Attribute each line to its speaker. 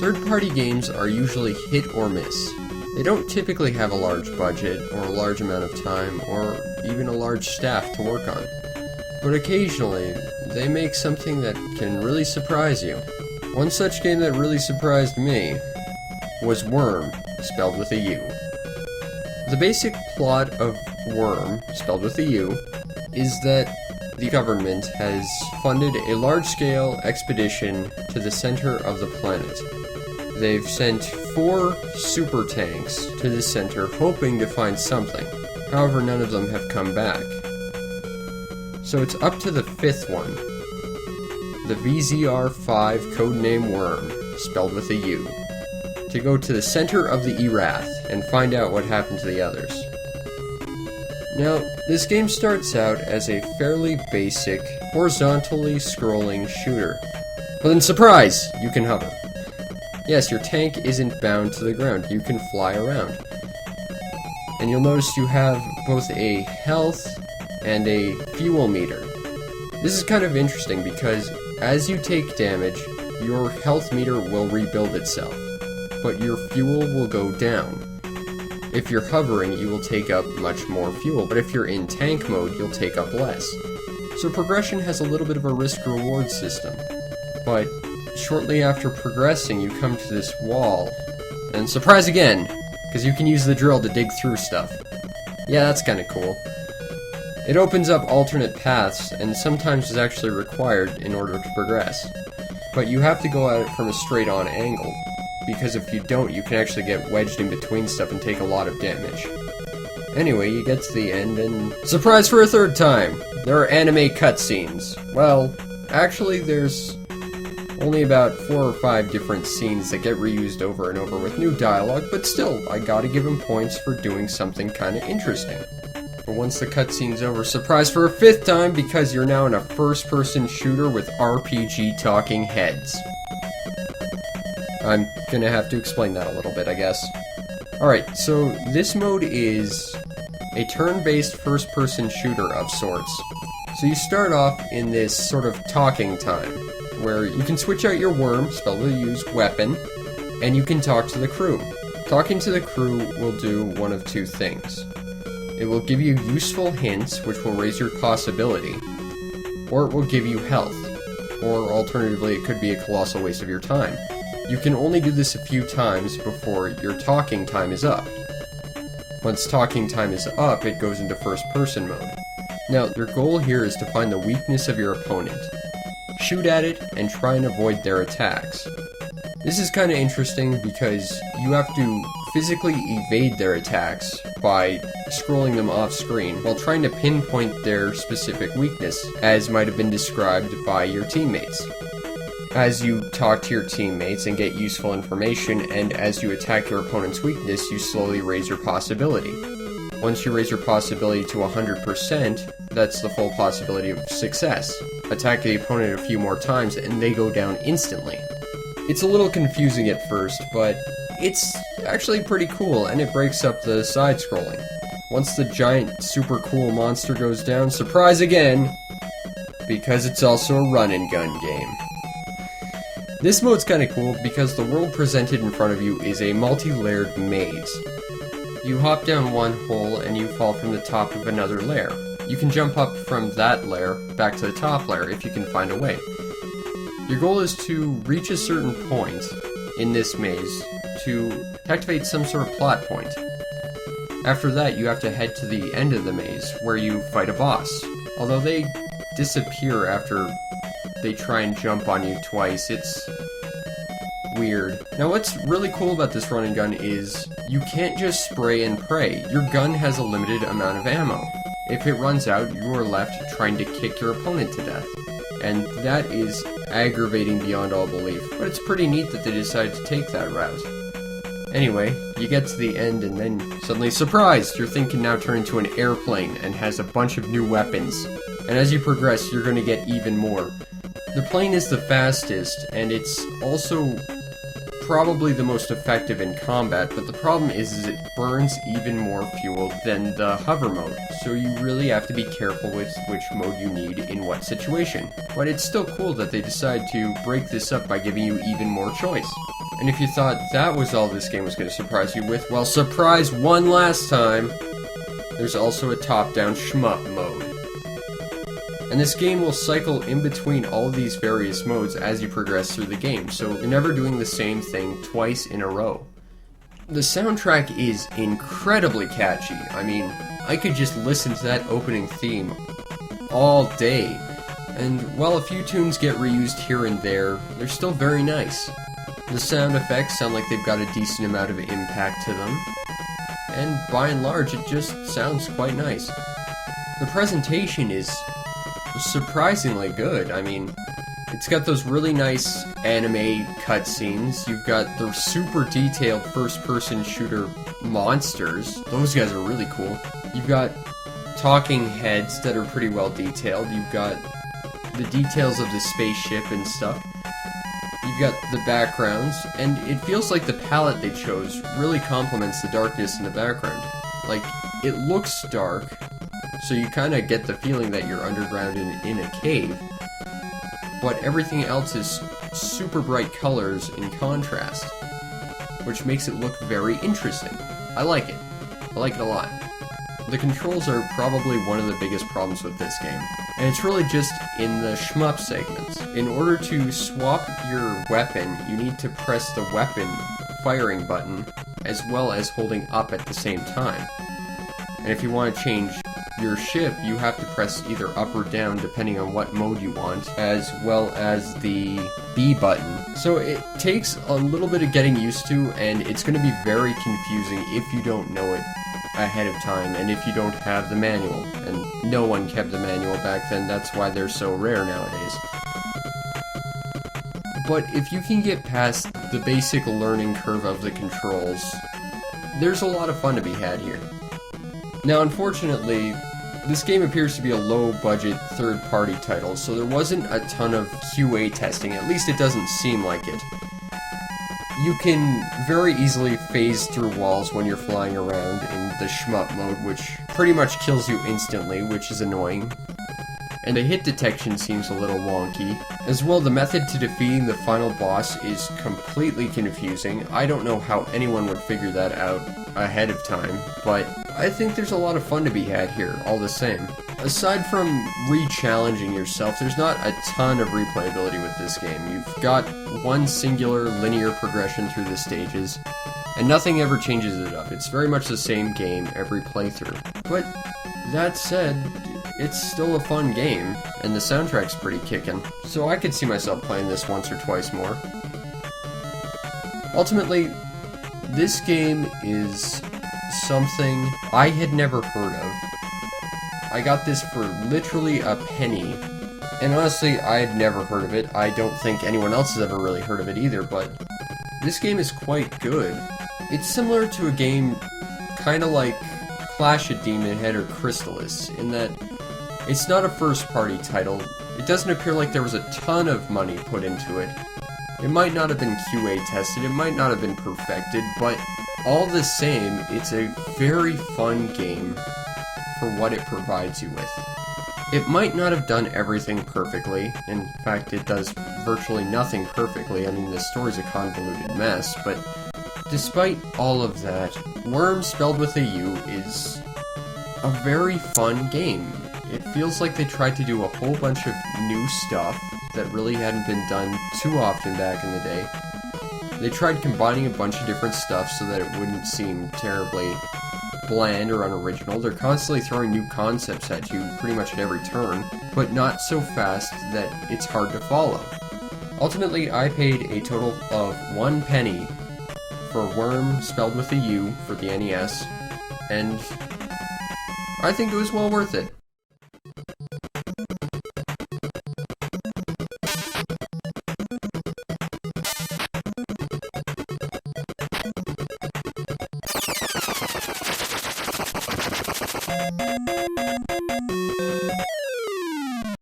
Speaker 1: Third-party games are usually hit or miss. They don't typically have a large budget, or a large amount of time, or even a large staff to work on. But occasionally, they make something that can really surprise you. One such game that really surprised me was Wurm, spelled with a U. The basic plot of Wurm, spelled with a U, is that the government has funded a large-scale expedition to the center of the planet. They've sent 4 super tanks to the center hoping to find something. However, none of them have come back. So it's up to the 5th one, the VZR-5 codename Wurm, spelled with a U, to go to the center of the Erath and find out what happened to the others. Now, this game starts out as a fairly basic, horizontally scrolling shooter. But then surprise! You can hover. Yes, your tank isn't bound to the ground, you can fly around. And you'll notice you have both a health and a fuel meter. This is kind of interesting because as you take damage, your health meter will rebuild itself, but your fuel will go down. If you're hovering, you will take up much more fuel, but if you're in tank mode, you'll take up less. So progression has a little bit of a risk-reward system, but shortly after progressing, you come to this wall, and surprise again, because you can use the drill to dig through stuff. Yeah, that's kinda cool. It opens up alternate paths, and sometimes is actually required in order to progress. But you have to go at it from a straight-on angle, because if you don't, you can actually get wedged in between stuff and take a lot of damage. Anyway, you get to the end, and surprise for a 3rd time! There are anime cutscenes. Well, actually there's only about 4 or 5 different scenes that get reused over and over with new dialogue, but still, I gotta give him points for doing something kinda interesting. But once the cutscene's over, surprise for a 5th time, because you're now in a first-person shooter with RPG talking heads. I'm gonna have to explain that a little bit, I guess. Alright, so this mode is a turn-based first-person shooter of sorts. So you start off in this sort of talking time, where you can switch out your Wurm, spelled with a U's, weapon, and you can talk to the crew. Talking to the crew will do one of 2 things. It will give you useful hints, which will raise your possibility, or it will give you health, or alternatively it could be a colossal waste of your time. You can only do this a few times before your talking time is up. Once talking time is up, it goes into first-person mode. Now, your goal here is to find the weakness of your opponent. Shoot at it, and try and avoid their attacks. This is kinda interesting because you have to physically evade their attacks by scrolling them off screen while trying to pinpoint their specific weakness, as might have been described by your teammates. As you talk to your teammates and get useful information, and as you attack your opponent's weakness, you slowly raise your possibility. Once you raise your possibility to 100%, that's the full possibility of success. Attack the opponent a few more times, and they go down instantly. It's a little confusing at first, but it's actually pretty cool, and it breaks up the side-scrolling. Once the giant, super cool monster goes down, surprise again! Because it's also a run-and-gun game. This mode's kinda cool because the world presented in front of you is a multi-layered maze. You hop down one hole and you fall from the top of another layer. You can jump up from that layer back to the top layer if you can find a way. Your goal is to reach a certain point in this maze to activate some sort of plot point. After that, you have to head to the end of the maze where you fight a boss. Although they disappear after they try and jump on you twice, it's weird. Now what's really cool about this run and gun is you can't just spray and pray. Your gun has a limited amount of ammo. If it runs out, you are left trying to kick your opponent to death. And that is aggravating beyond all belief, but it's pretty neat that they decided to take that route. Anyway, you get to the end and then suddenly, surprise! Your thing can now turn into an airplane and has a bunch of new weapons. And as you progress, you're going to get even more. The plane is the fastest, and it's also probably the most effective in combat, but the problem is it burns even more fuel than the hover mode, so you really have to be careful with which mode you need in what situation. But it's still cool that they decide to break this up by giving you even more choice. And if you thought that was all this game was going to surprise you with, well, surprise one last time! There's also a top-down shmup mode. And this game will cycle in between all of these various modes as you progress through the game, so you're never doing the same thing twice in a row. The soundtrack is incredibly catchy. I mean, I could just listen to that opening theme all day. And while a few tunes get reused here and there, they're still very nice. The sound effects sound like they've got a decent amount of impact to them. And by and large, it just sounds quite nice. The presentation is surprisingly good. I mean, it's got those really nice anime cutscenes. You've got the super detailed first-person shooter monsters. Those guys are really cool. You've got talking heads that are pretty well detailed. You've got the details of the spaceship and stuff. You've got the backgrounds, and it feels like the palette they chose really complements the darkness in the background. Like, it looks dark, so you kind of get the feeling that you're underground in a cave, but everything else is super bright colors in contrast, which makes it look very interesting. I like it. I like it a lot. The controls are probably one of the biggest problems with this game, and it's really just in the shmup segments. In order to swap your weapon, you need to press the weapon firing button as well as holding up at the same time. And if you want to change your ship, you have to press either up or down depending on what mode you want, as well as the B button. So it takes a little bit of getting used to, and it's going to be very confusing if you don't know it ahead of time, and if you don't have the manual. And no one kept the manual back then, that's why they're so rare nowadays. But if you can get past the basic learning curve of the controls, there's a lot of fun to be had here. Now, unfortunately, this game appears to be a low-budget third-party title, so there wasn't a ton of QA testing. At least it doesn't seem like it. You can very easily phase through walls when you're flying around in the shmup mode, which pretty much kills you instantly, which is annoying. And the hit detection seems a little wonky. As well, the method to defeating the final boss is completely confusing. I don't know how anyone would figure that out ahead of time, but I think there's a lot of fun to be had here, all the same. Aside from re-challenging yourself, there's not a ton of replayability with this game. You've got one singular linear progression through the stages, and nothing ever changes it up. It's very much the same game every playthrough. But that said, it's still a fun game, and the soundtrack's pretty kickin', so I could see myself playing this once or twice more. Ultimately, this game is something I had never heard of. I got this for literally a penny, and honestly, I had never heard of it. I don't think anyone else has ever really heard of it either, but this game is quite good. It's similar to a game kinda like Clash of Demon Head or Crystalis, in that it's not a first-party title. It doesn't appear like there was a ton of money put into it. It might not have been QA tested, it might not have been perfected, but all the same, it's a very fun game for what it provides you with. It might not have done everything perfectly. In fact, it does virtually nothing perfectly. I mean, the story's a convoluted mess, but despite all of that, Wurm, spelled with a U, is a very fun game. It feels like they tried to do a whole bunch of new stuff that really hadn't been done too often back in the day. They tried combining a bunch of different stuff so that it wouldn't seem terribly bland or unoriginal. They're constantly throwing new concepts at you pretty much at every turn, but not so fast that it's hard to follow. Ultimately, I paid a total of 1 penny for Wurm, spelled with a U, for the NES, and I think it was well worth it.